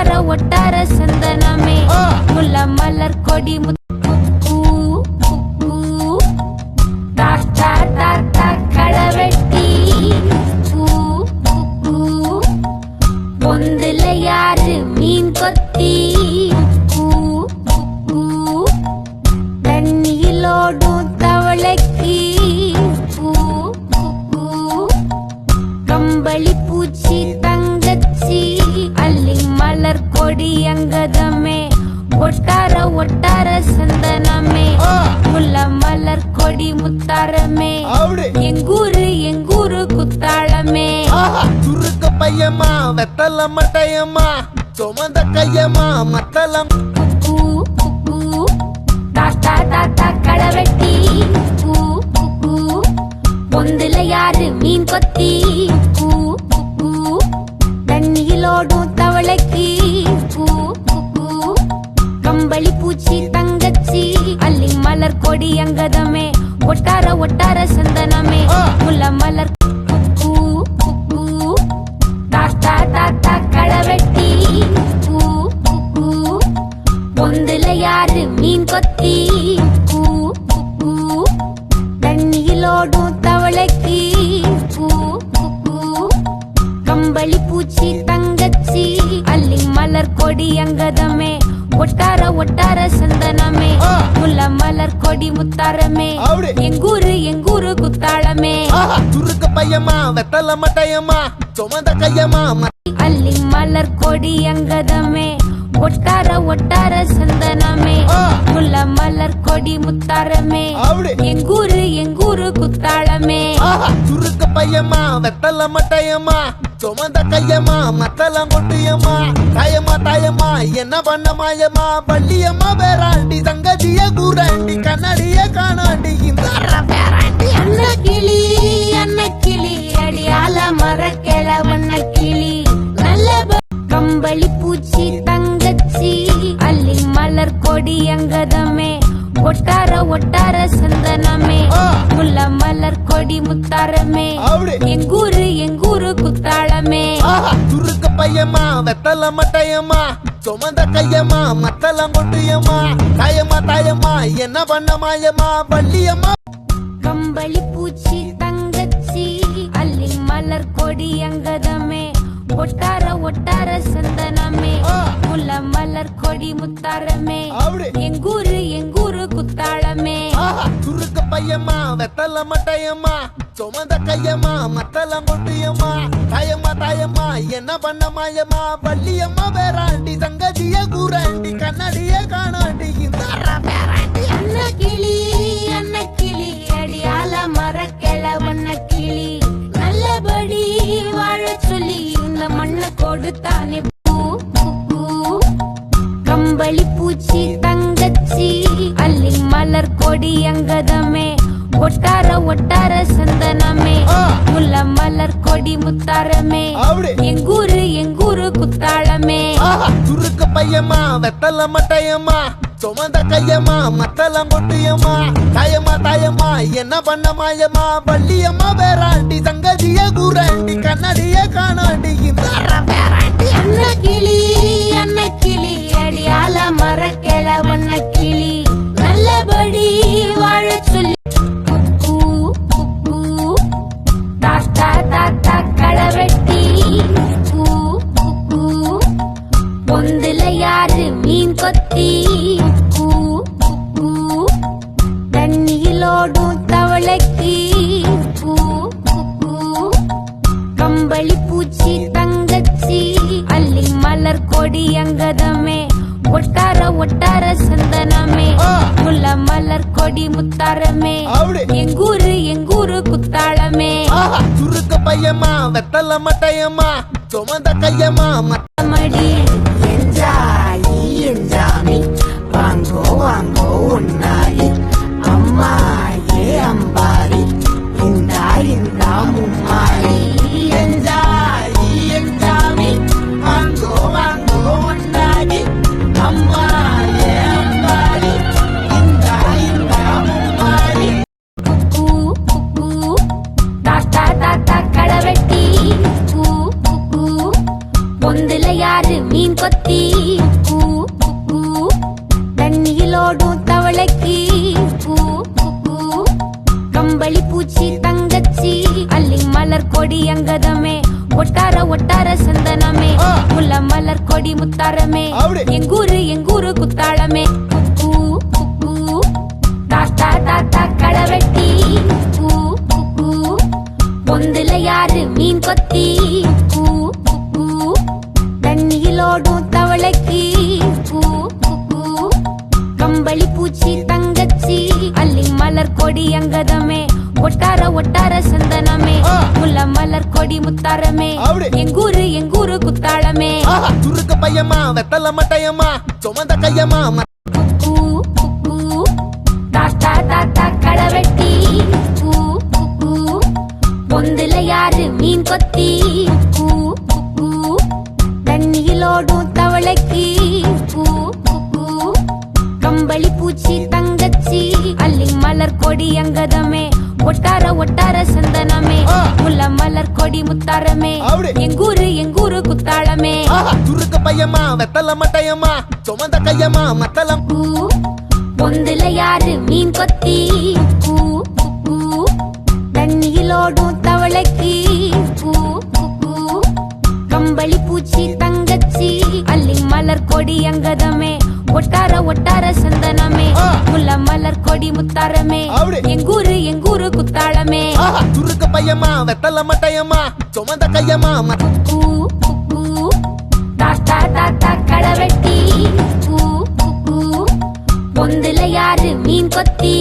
ஒட்டார சந்தனமே முல்ல மலர் கொடி களவெட்டி பொந்துல யாரு மீன் கொத்தி தண்ணியிலோடும் தவளைக்கு கம்பளி பூச்சி தங்கச்சி அள்ளி மலர் கொடி அங்கதமே ஒட்டார சந்தனமே முல்ல மலர் கொடி முத்தாரமே எங்கூரு குத்தாளமே சுருக்க பையமா வெத்தல மட்டையம்மா சுமந்த கையம்மா மத்தளம் தாத்தா களவெட்டி பொந்துல யாரு மீன் கொத்தி தண்ணியிலோடும் தவளைக்கு கம்பளி பூச்சி தங்கச்சி அள்ளி மலர் கொடி அங்கதமே ஒட்டார சந்தனமே முல்ல மலர் தாத்தா களவெட்டி பொந்துல யாரு மீன் கொத்தி தண்ணியிலோடும் தவளைக்கு கம்பளி பூச்சி தங்கச்சி அள்ளி மலர் கொடி அங்கதமே ஒட்டார சந்தனமே முல்ல மலர் கொடி முத்தாரமே எங்கூரு குத்தாளமே சுருக்க பையமா வெத்தல மட்டையம்மா சுமந்த கையம்மா அள்ளி மலர் கொடி அங்கதமே ஒட்டார சந்தனமே முல்ல மலர் கொடி முத்தாரமே எங்கூரு குத்தாளமே சுருக்க பையமா வெத்தல மட்டையம்மா சுமந்த கையம்மா மத்தளம் கொட்டியம்மா தாயம்மா என்ன பண்ண மாயம்மா பள்ளியம்மா பேராண்டி சங்கதிய கூறாண்டி கண்ணடிய காணாண்டி இந்த அன்ன கிளி அடியால மரக்கிழவண்ண கிளி நல்ல கம்பளி பூச்சி தங்கச்சி அள்ளி மலர் கொடி அங்கதமே ஒட்டார சந்தனமே முல்ல மலர் கொடி முத்தாரமே எங்கூரு குத்தாளமே சுருக்க பையமா வெத்தல மட்டையம்மா சுமந்த கையம்மா மத்தளம் கொட்டியம்மா தாயம்மா என்ன பண்ண மாயம்மா பள்ளியம்மா கம்பளி பூச்சி தங்கச்சி அள்ளி மலர் கொடி அங்கதமே ஒட்டார சந்தனமே முல்ல மலர் கொடி முத்தாரமே எங்கூரு குத்தாளமே சுருக்க பையம்மா வெத்தல மட்டையம்மா சுமந்த கையம்மா மத்தளம் கொட்டியம்மா தாயம்மா என்ன பண்ண மாயம்மா பள்ளியம்மா பேராண்டி சங்கதிய கூறாண்டி கண்ணடிய காணாண்டி இந்த அன்ன கிளி அடியால மரக்கிழவண்ண கிளி நல்லபடி வாழ சொல்லி இந்த மண்ணை கொடுத்தானே கம்பளி பூச்சி தங்கச்சி அள்ளி மலர் கொடி அங்கதமே ஒட்டார சந்தனமே முல்ல மலர் கொடி முத்தாரமே எங்கூரு குத்தாளமே சுருக்க பையமா வெத்தல மட்டையம்மா சுமந்த கையம்மா மத்தளம் கொட்டியம்மா தாயம்மா என்ன பண்ண மாயம்மா பள்ளியம்மா பேராண்டி சங்கதிய கூறாண்டி கண்ணடிய காணாண்டி இந்த அன்ன கிளி அடியால மரக்கிழவண்ண கிளி நல்லபடி வாழ சொல்லி தாத்தா களவெட்டி பொந்துல யாரு மீன் கொத்தி தண்ணியிலோடும் தவளைக்கு கம்பளி பூச்சி தங்கச்சி அள்ளி மலர் கொடி அங்கதமே ஒட்டார சந்தனமே முல்ல மலர் கொடி முத்தாரமே எங்கூரு குத்தாளமே சுருக்க பையமா வெத்தல மட்டையம்மா சுமந்த கையம்மா மடி என்ஜாமி வாங்கோ உன்னாரி அம்மா ஏ அம்பாரி இந்த மும்மாரி என்ஜாமி வாங்கோ உன்னாரி அம்மா ஏ அம்பாரி இந்த மும்மாரி தாத்தா களவெட்டி பொந்துல யாரு மீன் கொத்தி கூ கூ தண்ணியிலோடும் தவளைக்கு கூ கூ கம்பளி பூச்சி தங்கச்சி அள்ளி மலர் கொடி அங்கதமே ஒட்டார ஒட்டார சந்தனமே முல்ல மலர் கொடி முத்தாரமே அப்படி. எங்கூரு குத்தாளமே கூ கூ தாத்தா தாத்தா களவெட்டி கூ கூ பொந்துல யாரு மீன் கொத்தி கூ கூ தண்ணியிலோடும் தவளைக்கு கூ கூ கம்பளி பூச்சி தங்கச்சி அள்ளி மலர் கொடி அங்கதமே ஒட்டார ஒட்டார சந்தனமே முல்ல மலர் கொடி முத்தாரமே அப்படி. எங்கூரு குத்தாளமே சுருக்கு பையமா வெத்தல மட்டையம்மா சுமந்த கையம்மா கூ கூ தாத்தா தாத்தா களவெட்டி கூ கூ பொந்துல யாரு மீன் கொத்தி கூ கூ தண்ணியிலோடும் தவளைக்கு கூ கூ கம்பளி பூச்சி தங்கச்சி அள்ளி மலர் கொடி அங்கதமே ஒட்டார ஒட்டார சந்தனமே முல்ல மலர் கொடி முத்தாரமே அப்படி. எங்கூரு குத்தாளமே சுருக்கு பையமா வெத்தல மட்டையம்மா சுமந்த கையம்மா மத்தளம் கூ பொந்துல யாரு மீன் கொத்தி கூ கூ தண்ணியிலோடும் தவளைக்கு கூ கூ கம்பளி பூச்சி தங்கச்சி அள்ளி மலர் கொடி அங்கதமே ஒட்டார ஒட்டார சந்தனமே முல்ல மலர் கொடி முத்தாரமே அப்படி. எங்கூரு குத்தாளமே சுருக்கு பையமா வெத்தல மட்டையம்மா சுமந்த கையம்மா கூ கூ தாத்தா தாத்தா களவெட்டி கூ கூ பொந்துல யாரு மீன் கொத்தி